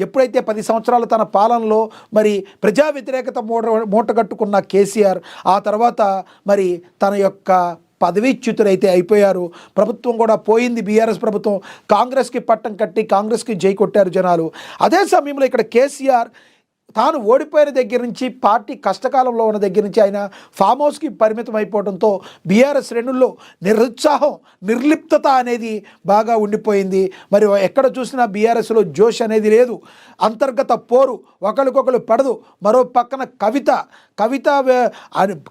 ఎప్పుడైతే 10 సంవత్సరాలు తన పాలనలో మరి ప్రజా వ్యతిరేకత మూటగట్టుకున్న కేసీఆర్ ఆ తర్వాత మరి తన యొక్క పదవీచ్యుతులైతే అయిపోయారు. ప్రభుత్వం కూడా పోయింది. బీఆర్ఎస్ ప్రభుత్వం కాంగ్రెస్కి పట్టం కట్టి కాంగ్రెస్కి జై కొట్టారు జనాలు. అదే సమయంలో ఇక్కడ కేసీఆర్ తాను ఓడిపోయిన దగ్గర నుంచి, పార్టీ కష్టకాలంలో ఉన్న దగ్గర నుంచి ఆయన ఫామ్ హౌస్కి పరిమితం అయిపోవడంతో బీఆర్ఎస్ శ్రేణుల్లో నిరుత్సాహం, నిర్లిప్తత అనేది బాగా ఉండిపోయింది. మరి ఎక్కడ చూసినా బీఆర్ఎస్లో జోష్ అనేది లేదు. అంతర్గత పోరు, ఒకరికొకరు పడదు. మరో పక్కన కవిత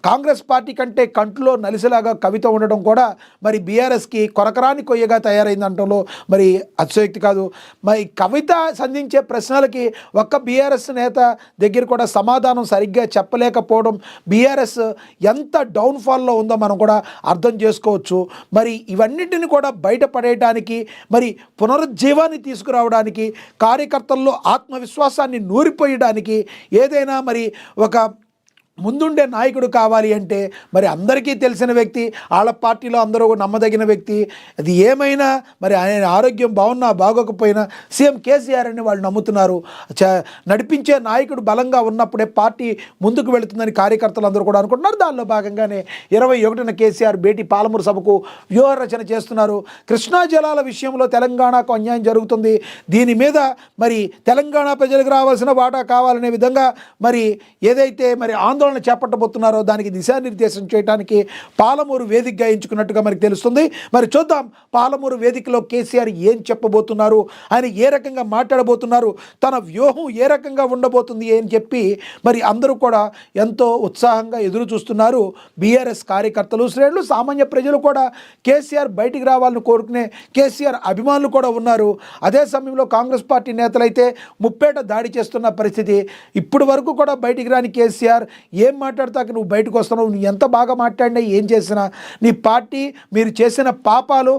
కాంగ్రెస్ పార్టీ కంటే కంట్లో నలిసేలాగా కవిత ఉండడం కూడా మరి బీఆర్ఎస్కి కొరకరాని కొయ్యగా తయారైందంటంలో మరి అతిశయోక్తి కాదు. మరి కవిత సంధించే ప్రశ్నలకి ఒక్క బీఆర్ఎస్ నేత దగ్గర కూడా సమాధానం సరిగ్గా చెప్పలేకపోవడం బీఆర్ఎస్ ఎంత డౌన్ఫాల్లో ఉందో మనం కూడా అర్థం చేసుకోవచ్చు. మరి ఇవన్నిటిని కూడా బయటపడేయడానికి, మరి పునరుజ్జీవాన్ని తీసుకురావడానికి, కార్యకర్తల్లో ఆత్మవిశ్వాసాన్ని నూరిపోయడానికి ఏదైనా మరి ఒక ముందుండే నాయకుడు కావాలి అంటే మరి అందరికీ తెలిసిన వ్యక్తి, వాళ్ళ పార్టీలో అందరూ నమ్మదగిన వ్యక్తి. అది ఏమైనా మరి ఆయన ఆరోగ్యం బాగున్నా బాగోకపోయినా సీఎం కేసీఆర్ అని వాళ్ళు నమ్ముతున్నారు. నడిపించే నాయకుడు బలంగా ఉన్నప్పుడే పార్టీ ముందుకు వెళుతుందని కార్యకర్తలు అందరూ కూడా అనుకుంటున్నారు. దానిలో భాగంగానే 21న కేసీఆర్ భేటీ పాలమూరు సభకు వ్యూహరచన చేస్తున్నారు. కృష్ణా జలాల విషయంలో తెలంగాణకు అన్యాయం జరుగుతుంది, దీని మీద మరి తెలంగాణ ప్రజలకు రావాల్సిన వాటా కావాలనే విధంగా మరి ఏదైతే మరి ఆందోళన చేపట్టబోతున్నారో దానికి దిశానిర్దేశం చేయడానికి పాలమూరు వేదికగా ఎంచుకున్నట్టుగా మనకు తెలుస్తుంది. మరి చూద్దాం పాలమూరు వేదికలో కేసీఆర్ ఏం చెప్పబోతున్నారు, ఆయన ఏ రకంగా మాట్లాడబోతున్నారు, తన వ్యూహం ఏ రకంగా ఉండబోతుంది అని చెప్పి మరి అందరూ కూడా ఎంతో ఉత్సాహంగా ఎదురు చూస్తున్నారు. బీఆర్ఎస్ కార్యకర్తలు, శ్రేణులు, సామాన్య ప్రజలు కూడా కేసీఆర్ బయటికి రావాలని కోరుకునే కేసీఆర్ అభిమానులు కూడా ఉన్నారు. అదే సమయంలో కాంగ్రెస్ పార్టీ నేతలైతే ముప్పేట దాడి చేస్తున్న పరిస్థితి. ఇప్పటి వరకు కూడా బయటికి రాని కేసీఆర్ ఏం మాట్లాడతాక నువ్వు బయటకు వస్తున్నావు, నువ్వు ఎంత బాగా మాట్లాడినా ఏం చేసినా నీ పార్టీ మీరు చేసిన పాపాలు